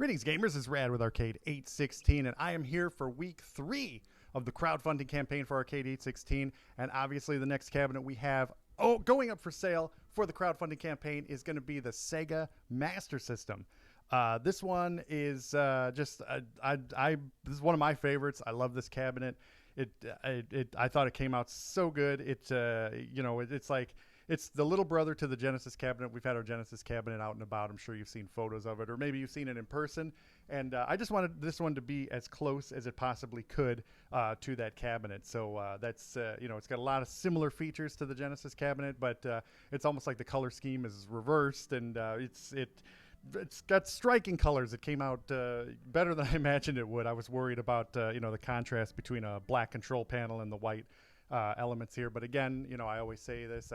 Greetings, gamers. This is Rad with Arcade 816, and I am here for week 3 of the crowdfunding campaign for Arcade 816. And obviously, the next cabinet we have going up for sale for the crowdfunding campaign is going to be the Sega Master System. This one is this is one of my favorites. I love this cabinet. I thought it came out so good. It's the little brother to the Genesis cabinet. We've had our Genesis cabinet out and about. I'm sure you've seen photos of it, or maybe you've seen it in person. And I just wanted this one to be as close as it possibly could to that cabinet. So it's got a lot of similar features to the Genesis cabinet, but it's almost like the color scheme is reversed, and it's got striking colors. It came out better than I imagined it would. I was worried about the contrast between a black control panel and the white elements here. But again, I always say this.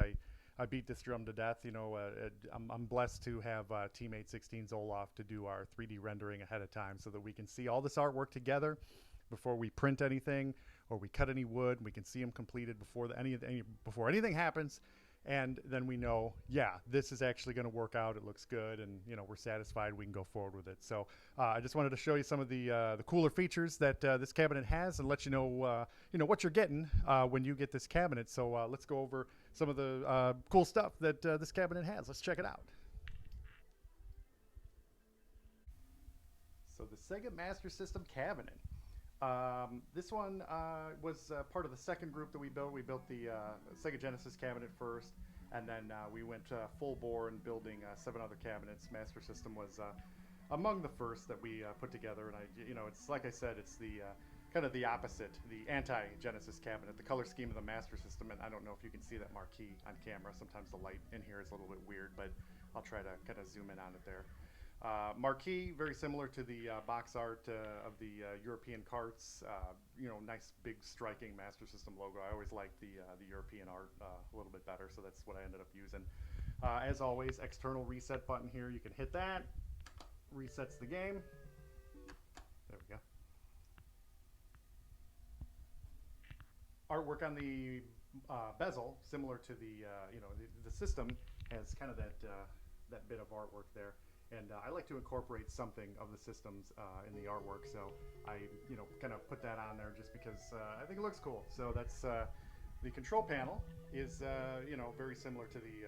I beat this drum to death. I'm blessed to have Team 816 Zoloft to do our 3D rendering ahead of time so that we can see all this artwork together before we print anything or we cut any wood. We can see them completed before before anything happens. And then we know, yeah, this is actually going to work out. It looks good, and we're satisfied. We can go forward with it. So I just wanted to show you some of the cooler features that this cabinet has, and let you know what you're getting when you get this cabinet. So let's go over some of the cool stuff that this cabinet has. Let's check it out. So the Sega Master System cabinet. This one was part of the second group that we built. We built the Sega Genesis cabinet first, and then we went full bore in building 7 other cabinets. Master System was among the first that we put together, and it's like I said, it's the kind of the opposite, the anti-Genesis cabinet. The color scheme of the Master System, and I don't know if you can see that marquee on camera. Sometimes the light in here is a little bit weird, but I'll try to kind of zoom in on it there. Marquee, very similar to the box art of the European carts. Nice big striking Master System logo. I always like the European art a little bit better, so that's what I ended up using. As always, external reset button here. You can hit that. Resets the game. There we go. Artwork on the bezel, similar to the system, has kind of that bit of artwork there. And I like to incorporate something of the systems in the artwork, so I, kind of put that on there just because I think it looks cool. So that's the control panel is, very similar to the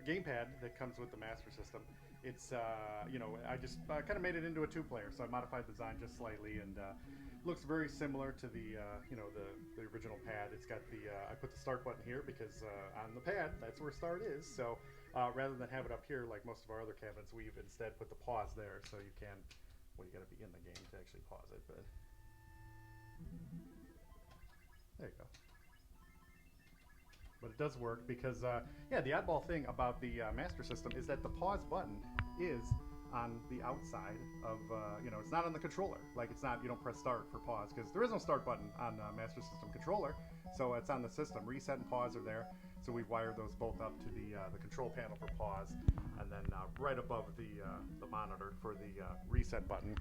gamepad that comes with the Master System. It's, I just kind of made it into a 2-player, so I modified the design just slightly, and looks very similar to the, the original pad. It's got the, I put the start button here because on the pad, that's where start is. So rather than have it up here like most of our other cabinets, we've instead put the pause there, so you can, you got to be in the game to actually pause it, but there you go. But it does work because, yeah, the oddball thing about the Master System is that the pause button is on the outside of, it's not on the controller. Like, it's not, you don't press start for pause, because there is no start button on Master System controller, so it's on the system. Reset and pause are there, so we've wired those both up to the control panel for pause, and then right above the monitor for the reset button,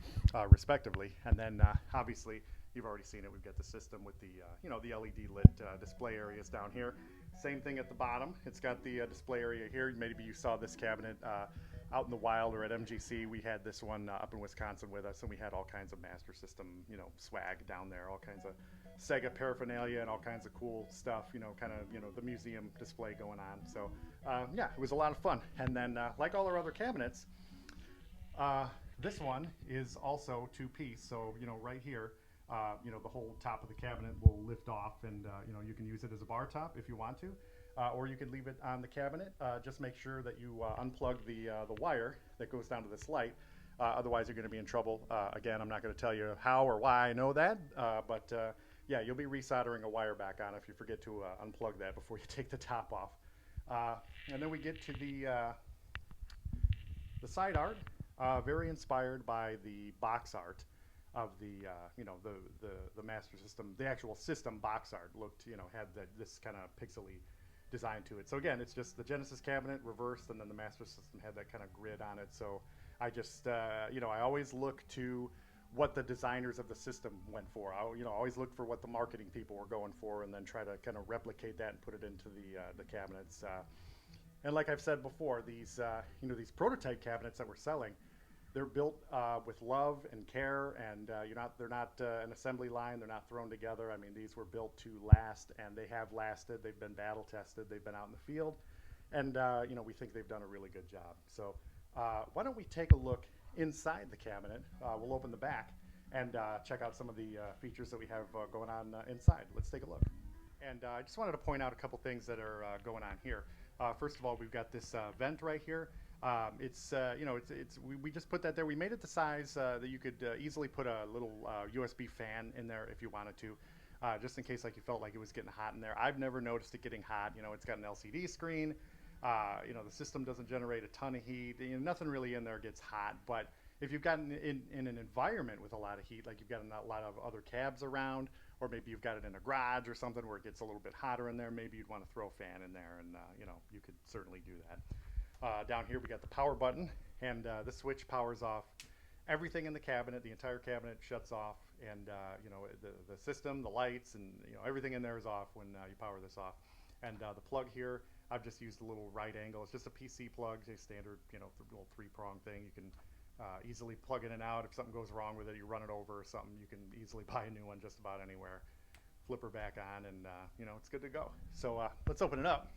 respectively. And then, obviously, you've already seen it. We've got the system with the, the LED lit display areas down here. Same thing at the bottom. It's got the display area here. Maybe you saw this cabinet out in the wild or at MGC. We had this one up in Wisconsin with us, and we had all kinds of Master System, swag down there, all kinds of Sega paraphernalia and all kinds of cool stuff, kind of, the museum display going on. So, yeah, it was a lot of fun. And then, like all our other cabinets, this one is also 2-piece. So, right here, the whole top of the cabinet will lift off, and you can use it as a bar top if you want to, or you could leave it on the cabinet. Just make sure that you unplug the wire that goes down to this light. Otherwise, you're going to be in trouble. Again, I'm not going to tell you how or why I know that, but yeah, you'll be resoldering a wire back on if you forget to unplug that before you take the top off. And then we get to the side art, very inspired by the box art of the the Master System. The actual system box art looked, had this kind of pixely design to it. So again, it's just the Genesis cabinet reversed, and then the Master System had that kind of grid on it. So I just, I always look to what the designers of the system went for. I, always look for what the marketing people were going for, and then try to kind of replicate that and put it into the cabinets. And like I've said before, these these prototype cabinets that we're selling, they're built with love and care, and they're not an assembly line. They're not thrown together. I mean, these were built to last, and they have lasted. They've been battle tested. They've been out in the field, and we think they've done a really good job. So why don't we take a look inside the cabinet? We'll open the back and check out some of the features that we have going on inside. Let's take a look. And I just wanted to point out a couple things that are going on here. First of all, we've got this vent right here. We just put that there. We made it the size that you could easily put a little USB fan in there if you wanted to, just in case like you felt like it was getting hot in there. I've never noticed it getting hot. It's got an LCD screen. The system doesn't generate a ton of heat. Nothing really in there gets hot. But if you've got in an environment with a lot of heat, like you've got a lot of other cabs around, or maybe you've got it in a garage or something where it gets a little bit hotter in there, maybe you'd want to throw a fan in there, and you could certainly do that. Down here we got the power button, and the switch powers off everything in the cabinet. The entire cabinet shuts off, and the system, the lights, and everything in there is off when you power this off. And the plug here, I've just used a little right angle. It's just a PC plug, a standard little 3-prong thing. You can easily plug in and out. If something goes wrong with it, you run it over or something, you can easily buy a new one just about anywhere. Flip her back on, and it's good to go. So let's open it up.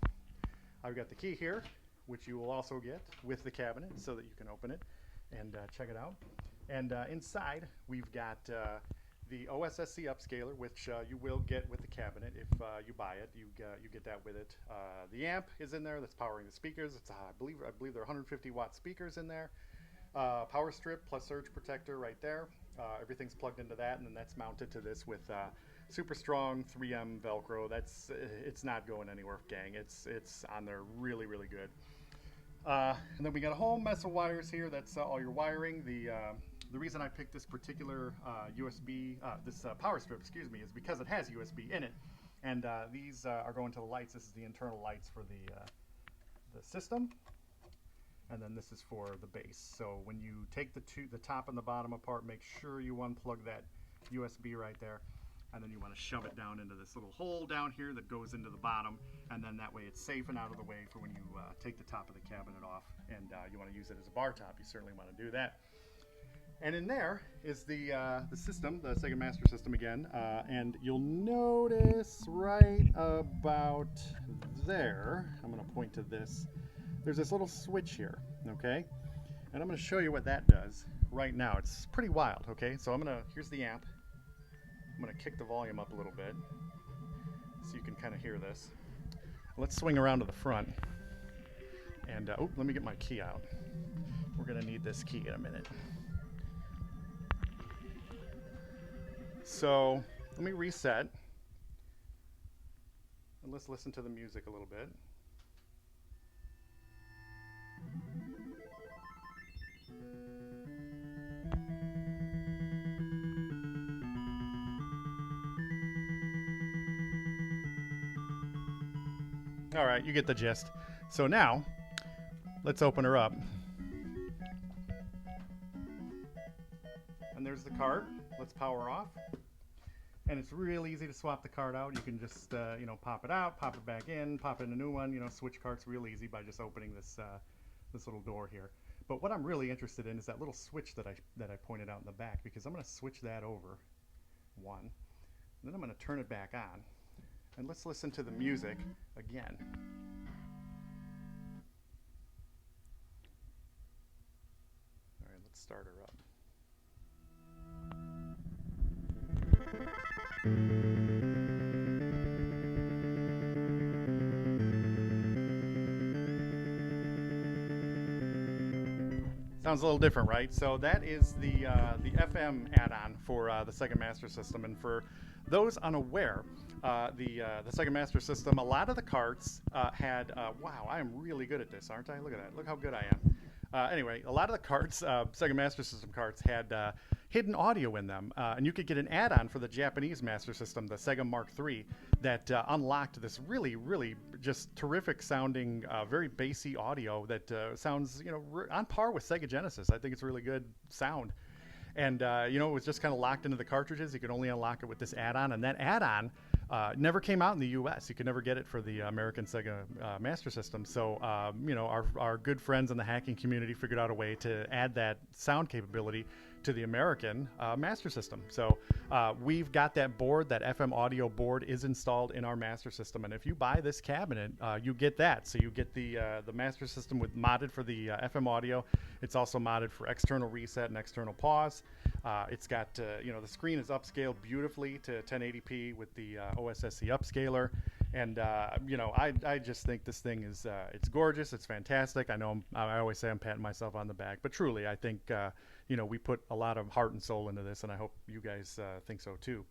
I've got the key here, which you will also get with the cabinet so that you can open it and check it out. And inside we've got the OSSC upscaler, which you will get with the cabinet if you buy it. You get that with it. The amp is in there that's powering the speakers. It's I believe there are 150 watt speakers in there. Power strip plus surge protector right there. Everything's plugged into that, and then that's mounted to this with super strong 3M Velcro. It's not going anywhere, gang. It's on there really, really good. And then we got a whole mess of wires here. That's all your wiring. The reason I picked this particular power strip, excuse me, is because it has USB in it, and these are going to the lights. This is the internal lights for the system. And then this is for the base. So when you take the top and the bottom apart, make sure you unplug that USB right there. And then you want to shove it down into this little hole down here that goes into the bottom. And then that way it's safe and out of the way for when you take the top of the cabinet off and you want to use it as a bar top. You certainly want to do that. And in there is the system, the Sega Master System again. And you'll notice right about there, I'm going to point to this. There's this little switch here, okay? And I'm going to show you what that does right now. It's pretty wild, okay? So here's the amp. I'm going to kick the volume up a little bit so you can kind of hear this. Let's swing around to the front. And, let me get my key out. We're going to need this key in a minute. So, let me reset. And let's listen to the music a little bit. All right, you get the gist. So now, let's open her up. And there's the card. Let's power off. And it's real easy to swap the card out. You can just, pop it out, pop it back in, pop in a new one. Switch cards real easy by just opening this little door here. But what I'm really interested in is that little switch that I pointed out in the back, because I'm going to switch that over. One. Then I'm going to turn it back on. And let's listen to the music again. All right, let's start her up. Sounds a little different, right? So that is the FM add-on for the Sega Master System, and for those unaware, the Sega Master System, a lot of the carts had, wow, I am really good at this, aren't I? Look at that. Look how good I am. Anyway, a lot of the carts, Sega Master System carts, had hidden audio in them, and you could get an add-on for the Japanese Master System, the Sega Mark III, that unlocked this really, really just terrific sounding, very bassy audio that sounds, on par with Sega Genesis. I think it's really good sound. And, it was just kind of locked into the cartridges. You could only unlock it with this add-on, and that add-on Never came out in the U.S. You could never get it for the American Sega Master System. So, you know, our good friends in the hacking community figured out a way to add that sound capability to the American Master System. So we've got that board, that FM audio board is installed in our Master System. And if you buy this cabinet, you get that. So you get the Master System with modded for the FM audio. It's also modded for external reset and external pause. It's got, you know, the screen is upscaled beautifully to 1080p with the OSSC upscaler. And, you know, I just think this thing is, it's gorgeous. It's fantastic. I know I always say I'm patting myself on the back, but truly, I think, you know, we put a lot of heart and soul into this, and I hope you guys think so too.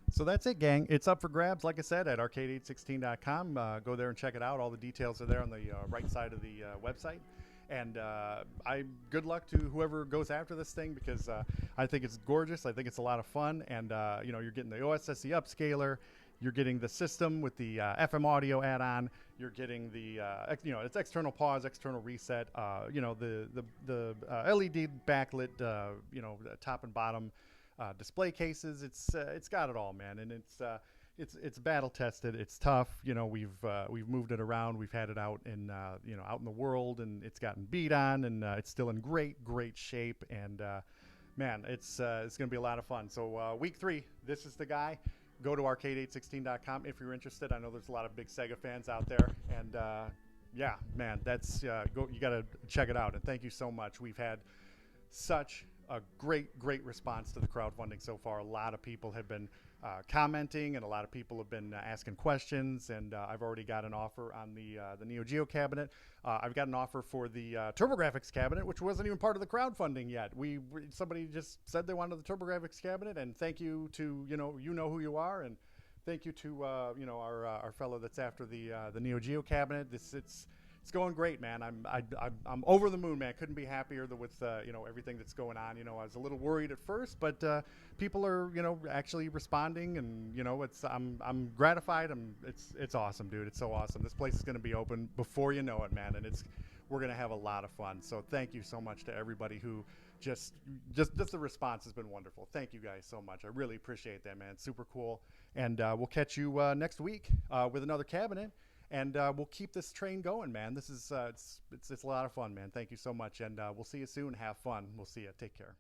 So that's it, gang. It's up for grabs, like I said, at arcade816.com. Go there and check it out. All the details are there on the right side of the website. And good luck to whoever goes after this thing, because I think it's gorgeous. I think it's a lot of fun. And, you know, you're getting the OSSC upscaler. You're getting the system with the FM audio add-on. You're getting the, you know, it's external pause, external reset. You know, the LED backlit, you know, top and bottom display cases. It's got it all, man, and it's battle tested. It's tough. You know, we've moved it around. We've had it out in you know, out in the world, and it's gotten beat on, and it's still in great shape. And man, it's gonna be a lot of fun. So week 3, this is the guy. Go to arcade816.com if you're interested. I know there's a lot of big Sega fans out there, and yeah, man, that's you got to check it out. And thank you so much. We've had such a great response to the crowdfunding so far. A lot of people have been commenting, and a lot of people have been asking questions. And I've already got an offer on the Neo Geo cabinet. I've got an offer for the TurboGrafx cabinet, which wasn't even part of the crowdfunding yet. Somebody just said they wanted the TurboGrafx cabinet, and thank you to you know who you are, and thank you to you know, our fellow that's after the Neo Geo cabinet. It's going great, man. I'm over the moon, man. Couldn't be happier with you know, everything that's going on. You know, I was a little worried at first, but people are, you know, actually responding, and you know, I'm gratified. It's awesome, dude. It's so awesome. This place is going to be open before you know it, man, and we're going to have a lot of fun. So thank you so much to everybody who just the response has been wonderful. Thank you guys so much. I really appreciate that, man. It's super cool. And we'll catch you next week with another cabinet. And we'll keep this train going, man. This is it's a lot of fun, man. Thank you so much, and we'll see you soon. Have fun. We'll see you. Take care.